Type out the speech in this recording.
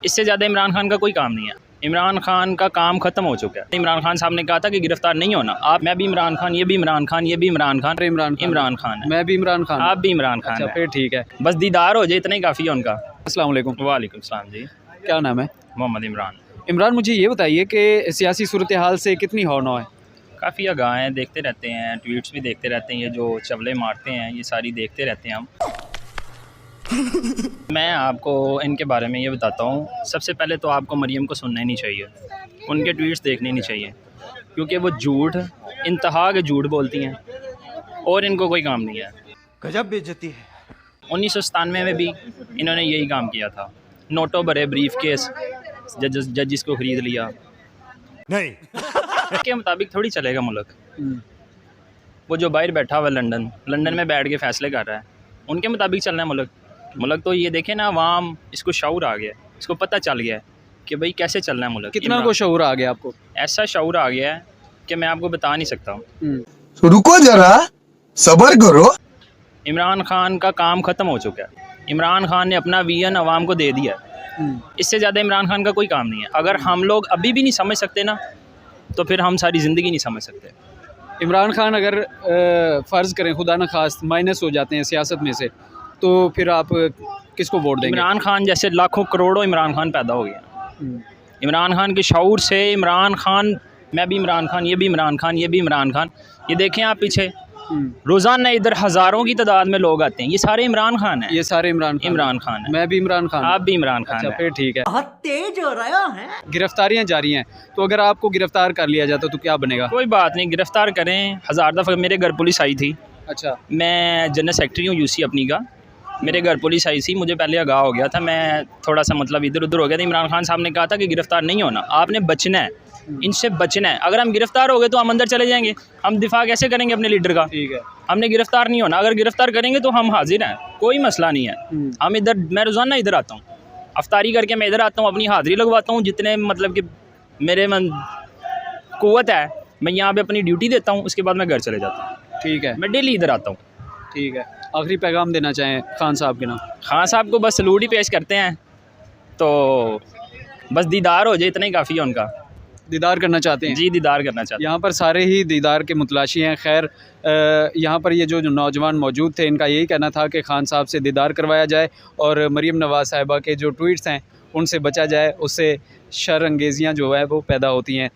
इससे ज़्यादा इमरान खान का कोई काम नहीं है। इमरान खान का काम ख़त्म हो चुका है। इमरान खान साहब ने कहा था कि गिरफ्तार नहीं होना। आप, मैं भी इमरान खान, ये भी इमरान खान, ये भी इमरान खान, इमरान खान है। मैं भी इमरान खान, आप भी इमरान खान। अच्छा, फिर ठीक है। बस दीदार हो जाए, इतना ही काफ़ी है उनका। अस्सलाम वालेकुम। वालेकुम सलाम जी। क्या नाम है? मोहम्मद इमरान। इमरान, मुझे ये बताइए कि सियासी सूरत हाल से कितनी हौनो है? काफ़ी आगाह हैं, देखते रहते हैं, ट्वीट्स भी देखते रहते हैं, ये जो चवले मारते हैं ये सारी देखते रहते हैं हम। मैं आपको इनके बारे में ये बताता हूँ। सबसे पहले तो आपको मरियम को सुनना ही नहीं चाहिए, उनके ट्वीट्स देखने नहीं चाहिए, क्योंकि वो झूठ, इंतहा के झूठ बोलती हैं और इनको कोई काम नहीं है। गजब बेइज्जती है। 1997 में भी इन्होंने यही काम किया था। नोटो भरे ब्रीफ केस, जजिस को ख़रीद लिया। नहीं के मुताबिक थोड़ी चलेगा मुल्क। वो जो बाहर बैठा हुआ लंदन में बैठ के फ़ैसले कर रहा है, उनके मुताबिक चलना है मुल्क। तो ये देखे ना, अवाम इसको शऊर आ गया, इसको पता चल गया है कि भाई कैसे चलना है मुल्क। कितना को शऊर आ गया आपको? ऐसा शऊर आ गया है कि मैं आपको बता नहीं सकता हूँ। तो रुको जरा, सब्र करो। इमरान खान का काम ख़त्म हो चुका है। इमरान खान ने अपना विजन अवाम को दे दिया है। इससे ज़्यादा इमरान खान का कोई काम नहीं है। अगर हम लोग अभी भी नहीं समझ सकते ना, तो फिर हम सारी ज़िंदगी नहीं समझ सकते। इमरान खान अगर फ़र्ज़ करें खुदा न खास माइनस हो जाते हैं सियासत में से, तो फिर आप किसको वोट देंगे? इमरान खान जैसे लाखों करोड़ों इमरान खान पैदा हो गया। इमरान खान के शऊर से इमरान खान, मैं भी इमरान खान, ये भी इमरान खान, ये भी इमरान खान, ये देखें आप पीछे रोज़ाना इधर हज़ारों की तादाद में लोग आते हैं, ये सारे इमरान खान हैं। ये सारे इमरान खान है। मैं भी इमरान खान, आप भी इमरान खान। अच्छा, फिर ठीक है। बहुत तेज हो रहा है। गिरफ्तारियां जारी हैं, तो अगर आपको गिरफ्तार कर लिया जाता तो क्या बनेगा? कोई बात नहीं, गिरफ्तार करें। 1000 दफ़ा मेरे घर पुलिस आई थी। अच्छा, मैं जनरल सेक्रेटरी हूँ यूसी अपनी का। मेरे घर पुलिस आई थी, मुझे पहले आगाह हो गया था, मैं थोड़ा सा मतलब इधर उधर हो गया था। इमरान खान साहब ने कहा था कि गिरफ्तार नहीं होना, आपने बचना है, इनसे बचना है। अगर हम गिरफ्तार हो गए तो हम अंदर चले जाएंगे, हम दिफा कैसे करेंगे अपने लीडर का? ठीक है। हमने गिरफ्तार नहीं होना। अगर गिरफ्तार करेंगे तो हम हाजिर हैं, कोई मसला नहीं है। हम इधर, मैं रोज़ाना इधर आता हूँ, अफ्तारी करके मैं इधर आता हूँ, अपनी हाज़िरी लगवाता हूँ। जितने मतलब कि मेरे मन क़ुव्वत है, मैं यहाँ पे अपनी ड्यूटी देता हूँ, उसके बाद मैं घर चले जाता हूँ। ठीक है, मैं डेली इधर आता हूँ। ठीक है। आखिरी पैगाम देना चाहें खान साहब के नाम? खान साहब को बस सलूट ही पेश करते हैं, तो बस दीदार हो जाए, इतना ही काफ़ी है उनका। दीदार करना चाहते हैं? जी, दीदार करना चाहते हैं। यहाँ पर सारे ही दीदार के मुतलाशी हैं। खैर, यहाँ पर ये जो नौजवान मौजूद थे, इनका यही कहना था कि खान साहब से दीदार करवाया जाए और मरीम नवाज़ साहिबा के जो ट्वीट्स हैं उनसे बचा जाए, उससे शर अंगेज़ियाँ जो है वो पैदा होती हैं।